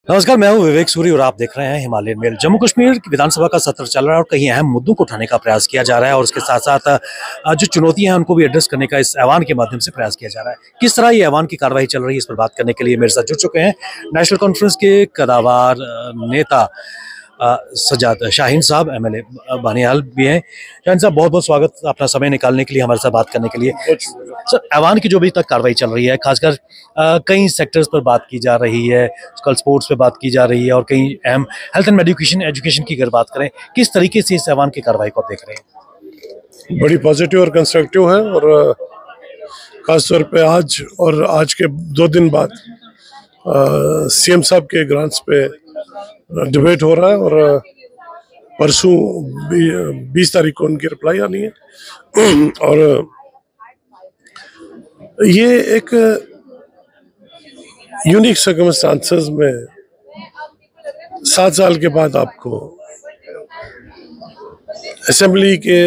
नमस्कार, मैं हूं विवेक सूरी और आप देख रहे हैं हिमालयन मेल। जम्मू कश्मीर की विधानसभा का सत्र चल रहा है और कई अहम मुद्दों को उठाने का प्रयास किया जा रहा है और उसके साथ साथ जो चुनौतियां हैं उनको भी एड्रेस करने का इस ऐवान के माध्यम से प्रयास किया जा रहा है। किस तरह ये ऐवान की कार्रवाई चल रही है, इस पर बात करने के लिए मेरे साथ जुड़ चुके हैं नेशनल कॉन्फ्रेंस के कदावर नेता सज्जाद शाहीन साहब, एमएलए बानियाल भी हैं। शाहीन साहब, बहुत बहुत स्वागत अपना समय निकालने के लिए, हमारे साथ बात करने के लिए। सर, ऐवान की जो अभी तक कार्रवाई चल रही है, खासकर कई सेक्टर्स पर बात की जा रही है, कल स्पोर्ट्स पे बात की जा रही है और कई अहम हेल्थ एंड एजुकेशन की अगर बात करें, किस तरीके से इस ऐवान की कार्रवाई को आप देख रहे हैं? बड़ी पॉजिटिव और कंस्ट्रक्टिव है और खासतौर पे आज के 2 दिन बाद सीएम साहब के ग्रांट्स पे डिबेट हो रहा है और परसों 20 तारीख को उनकी रिप्लाई आनी है। और ये एक यूनिक सर्कमस्टांसेस में 7 साल के बाद आपको असेंबली के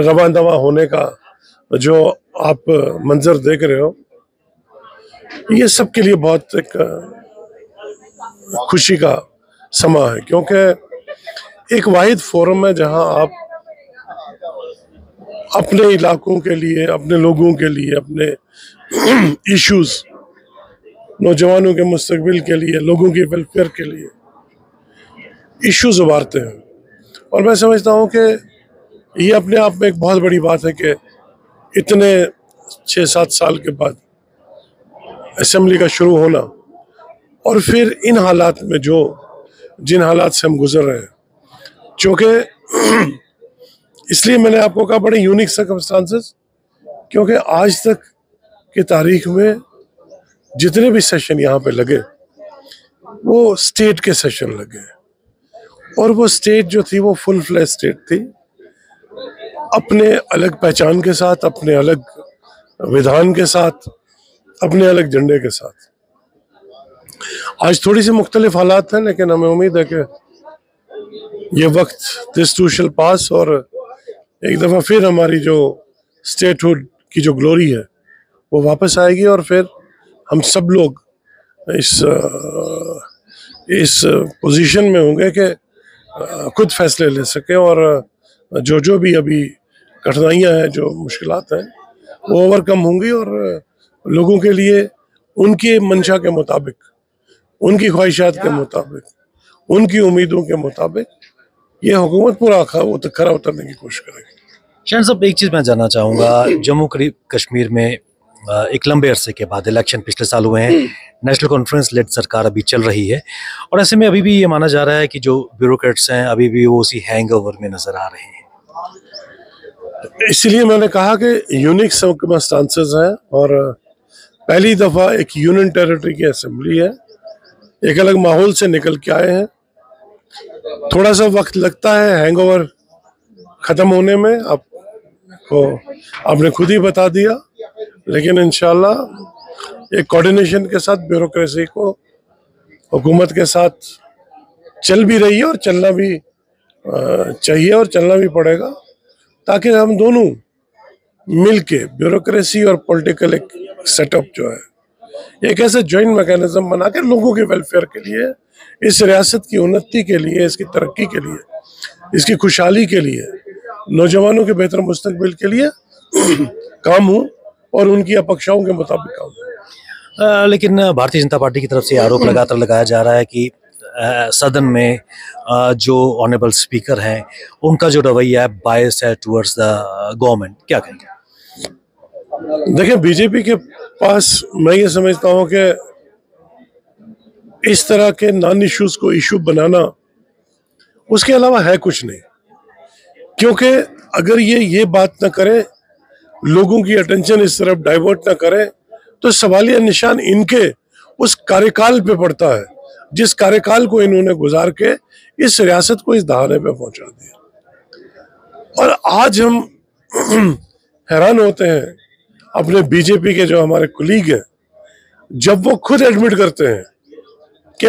रवा दवा होने का जो आप मंजर देख रहे हो, ये सबके लिए बहुत एक खुशी का समा है, क्योंकि एक वाहिद फोरम है जहां आप अपने इलाकों के लिए, अपने लोगों के लिए, अपने इश्यूज, नौजवानों के मुस्तकबिल के लिए, लोगों की वेलफेयर के लिए इश्यूज उभारते हैं। और मैं समझता हूं कि ये अपने आप में एक बहुत बड़ी बात है कि इतने 6-7 साल के बाद असेंबली का शुरू होना और फिर इन हालात में जिन हालात से हम गुजर रहे हैं, क्योंकि इसलिए मैंने आपको कहा बड़े यूनिक सर्कमस्टांसेस, क्योंकि आज तक की तारीख में जितने भी सेशन यहाँ पे लगे वो स्टेट के सेशन लगे और वो स्टेट जो थी वो फुल फ्लैश स्टेट थी, अपने अलग पहचान के साथ, अपने अलग विधान के साथ, अपने अलग झंडे के साथ। आज थोड़ी सी मुख्तलिफ हालात हैं, लेकिन हमें उम्मीद है कि ये वक्त दिस टू शैल पास और एक दफ़ा फिर हमारी जो स्टेटहुड की जो ग्लोरी है वो वापस आएगी और फिर हम सब लोग इस पोजीशन में होंगे कि खुद फैसले ले सकें और जो भी अभी कठिनाइयां हैं, जो मुश्किलात हैं, वो ओवरकम होंगी और लोगों के लिए उनकी मंशा के मुताबिक, उनकी ख्वाहिशात के मुताबिक, उनकी उम्मीदों के मुताबिक ये हुकूमत पूरा खरा उतरने की कोशिश करेगी। शाहीन साहब, एक चीज़ मैं जानना चाहूँगा, जम्मू कश्मीर में एक लंबे अरसे के बाद इलेक्शन पिछले साल हुए हैं, नेशनल कॉन्फ्रेंस लेड सरकार अभी चल रही है और ऐसे में अभी भी ये माना जा रहा है कि जो ब्यूरोक्रेट्स हैं अभी भी वो उसी हैंगओवर में नजर आ रहे हैं। इसलिए मैंने कहा कि यूनिक सर्कमस्टांसेस हैं और पहली दफ़ा एक यूनियन टेरिटरी की असेंबली है, एक अलग माहौल से निकल के आए हैं। थोड़ा सा वक्त लगता है हैंगओवर ख़त्म होने में, आपने खुद ही बता दिया, लेकिन इंशाल्लाह एक कोऑर्डिनेशन के साथ ब्यूरोक्रेसी को हुकूमत के साथ चल भी रही है और चलना भी चाहिए और चलना भी पड़ेगा, ताकि हम दोनों मिलके ब्यूरोक्रेसी और पॉलिटिकल एक सेटअप जो है एक ऐसा जॉइंट मैकेनिज्म बनाकर लोगों के वेलफेयर के लिए, इस रियासत की उन्नति के लिए, इसकी तरक्की के लिए, इसकी खुशहाली के लिए, नौजवानों के बेहतर मुस्तकबिल के लिए काम हो और उनकी अपेक्षाओं के मुताबिक काम हो। लेकिन भारतीय जनता पार्टी की तरफ से आरोप लगातार लगाया जा रहा है कि सदन में जो ऑनरेबल स्पीकर हैं उनका जो रवैया है बायस है टुवर्ड्स द गवर्नमेंट, क्या कहेंगे? देखिए, बीजेपी के पास मैं ये समझता हूँ कि इस तरह के नॉन इश्यूज को इशू बनाना, उसके अलावा है कुछ नहीं, क्योंकि अगर ये बात ना करें, लोगों की अटेंशन इस तरफ डाइवर्ट ना करें, तो सवालिया निशान इनके उस कार्यकाल पे पड़ता है जिस कार्यकाल को इन्होंने गुजार के इस रियासत को इस दहाने पे पहुंचा दिया। और आज हम हैरान होते हैं अपने बीजेपी के जो हमारे कुलीग हैं, जब वो खुद एडमिट करते हैं कि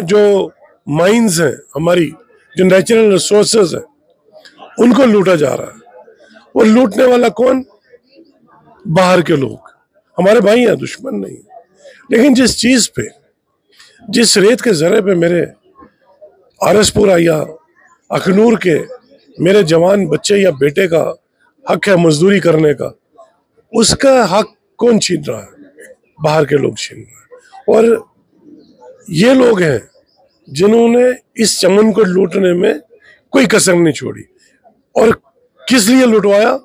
जो माइंस हैं, हमारी जो नेचुरल रिसोर्सेज हैं, उनको लूटा जा रहा है। वो लूटने वाला कौन? बाहर के लोग, हमारे भाई हैं, दुश्मन नहीं। लेकिन जिस चीज पे जिस रेत के जरे पे मेरे आरसपुरा या अखनूर के मेरे जवान बच्चे या बेटे का हक है मजदूरी करने का, उसका हक कौन छीन रहा है? बाहर के लोग छीन रहे हैं। और ये लोग हैं जिन्होंने इस चमन को लूटने में कोई कसर नहीं छोड़ी। और किस लिए लुटवाया?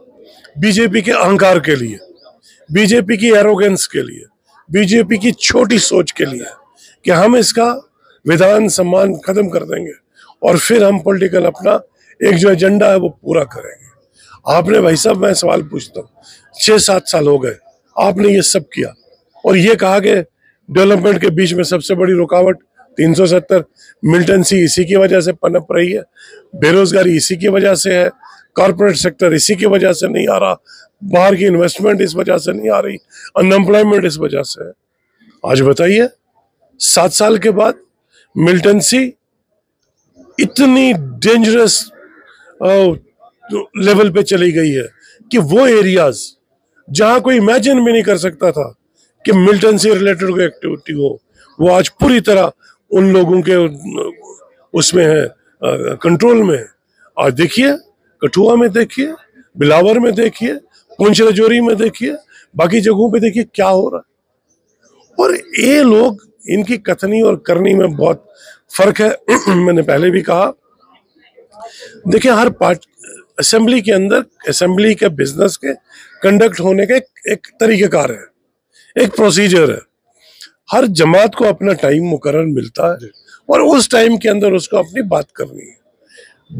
बीजेपी के अहंकार के लिए, बीजेपी की एरोगेंस के लिए, बीजेपी की छोटी सोच के लिए कि हम इसका विधान सम्मान खत्म कर देंगे और फिर हम पॉलिटिकल अपना एक जो एजेंडा है वो पूरा करेंगे। आपने, भाई साहब मैं सवाल पूछता हूँ, 6-7 साल हो गए आपने ये सब किया और ये कहा कि डेवलपमेंट के बीच में सबसे बड़ी रुकावट 370 मिलिटेंसी इसी की वजह से पनप रही है, बेरोजगारी इसी की वजह से है, कॉर्पोरेट सेक्टर इसी की वजह से नहीं आ रहा, बाहर की इन्वेस्टमेंट इस वजह से नहीं आ रही, अनएम्प्लॉयमेंट इस वजह से है। आज बताइए 7 साल के बाद मिलिटेंसी इतनी डेंजरस लेवल पे चली गई है कि वो एरियाज जहां कोई इमेजिन भी नहीं कर सकता था कि मिलिटेंसी रिलेटेड कोई एक्टिविटी हो, वो आज पूरी तरह उन लोगों के उसमें है, कंट्रोल में है। आज देखिए कठुआ में, देखिए बिलावर में, देखिए पुंछ राजौरी में, देखिए बाकी जगहों पे देखिए क्या हो रहा है। और ये लोग, इनकी कथनी और करनी में बहुत फर्क है। मैंने पहले भी कहा, देखिए हर असेंबली के अंदर, असेंबली के बिजनेस के कंडक्ट होने का एक तरीकेकार है, एक प्रोसीजर है। हर जमात को अपना टाइम मुकर्रर मिलता है और उस टाइम के अंदर उसको अपनी बात करनी है।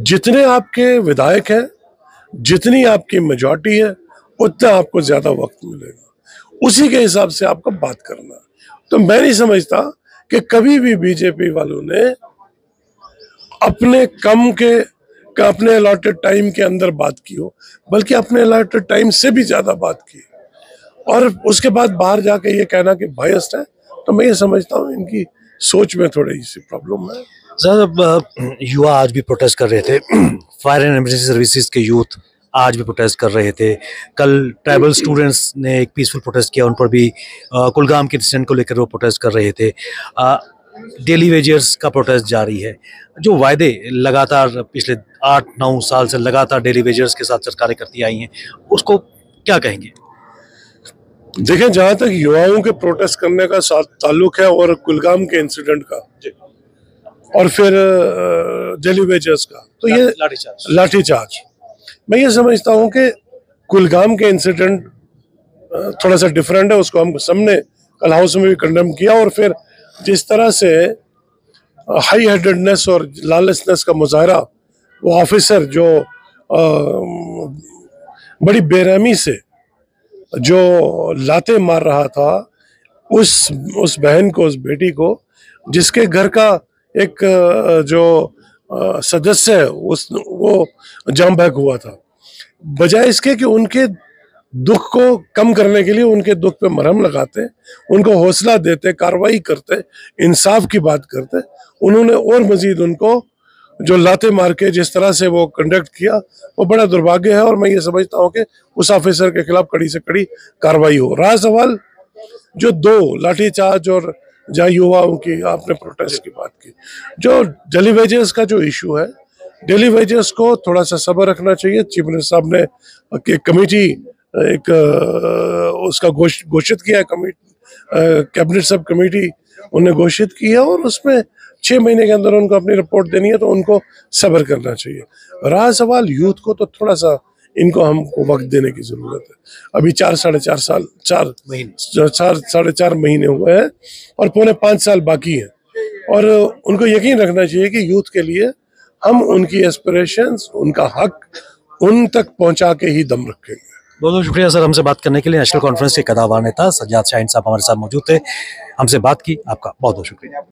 जितने आपके विधायक हैं, जितनी आपकी मेजॉरिटी है, उतना आपको ज्यादा वक्त मिलेगा, उसी के हिसाब से आपको बात करना है। तो मैं नहीं समझता कि कभी भी बीजेपी वालों ने अपने अपने अलॉटेड टाइम के अंदर बात की हो, बल्कि अपने अलॉटेड टाइम से भी ज्यादा बात की और उसके बाद बाहर जाके ये कहना कि बायस्ड है। तो मैं ये समझता हूँ इनकी सोच में थोड़ी सी प्रॉब्लम है। सर, युवा आज भी प्रोटेस्ट कर रहे थे। फायर एंड इमरजेंसी सर्विसेज के यूथ आज भी प्रोटेस्ट कर रहे थे। कल ट्राइबल स्टूडेंट्स ने एक पीसफुल प्रोटेस्ट किया, उन पर भी कुलगाम के इंसिडेंट को लेकर वो प्रोटेस्ट कर रहे थे। डेली वेजर्स का प्रोटेस्ट जारी है। जो वायदे लगातार पिछले 8-9 साल से लगातार डेली वेजर्स के साथ सरकारें करती आई हैं, उसको क्या कहेंगे? देखें, जहां तक युवाओं के प्रोटेस्ट करने का ताल्लुक है और कुलगाम के इंसिडेंट का और फिर डेली वेजर्स का, तो ये लाठीचार्ज, मैं ये समझता हूं कि कुलगाम के इंसिडेंट थोड़ा सा डिफरेंट है। उसको हम सबने कल हाउस में भी कंडेम किया और फिर जिस तरह से हाई हेडेडनेस और लालचनेस का मुजाहरा वो ऑफिसर जो बड़ी बेरहमी से जो लाते मार रहा था उस बहन को, उस बेटी को, जिसके घर का एक जो सदस्य है वो जाम बहक हुआ था, बजाय इसके कि उनके दुख को कम करने के लिए उनके दुख पे मरहम लगाते, उनको हौसला देते, कार्रवाई करते, इंसाफ की बात करते, उन्होंने और मजीद उनको जो लाते मार के जिस तरह से वो कंडक्ट किया, वो बड़ा दुर्भाग्य है। और मैं ये समझता हूँ कि उस ऑफिसर के खिलाफ कड़ी से कड़ी कार्रवाई हो। रहा सवाल जो 2 लाठीचार्ज और जहाँ युवाओं की आपने प्रोटेस्ट की बात की, जो डेली वेजेस का जो इशू है, डेली वेजेस को थोड़ा सा सब्र रखना चाहिए। चीफ मिनिस्टर साहब ने कमेटी एक उसका घोषित किया है, कैबिनेट सब कमेटी उन्हें घोषित की है और उसमें 6 महीने के अंदर उनको अपनी रिपोर्ट देनी है, तो उनको सब्र करना चाहिए। रहा सवाल यूथ को, तो थोड़ा सा इनको हमको वक्त देने की जरूरत है। अभी 4-4.5 महीने हुए हैं और 4.5 साल बाकी हैं और उनको यकीन रखना चाहिए कि यूथ के लिए हम उनकी एस्पिरेशंस, उनका हक उन तक पहुंचा के ही दम रखेंगे। बहुत बहुत शुक्रिया सर, हमसे बात करने के लिए। नेशनल कॉन्फ्रेंस के कद्दावर नेता सज्जाद शाहीन साहब हमारे साथ मौजूद थे, हमसे बात की। आपका बहुत बहुत शुक्रिया।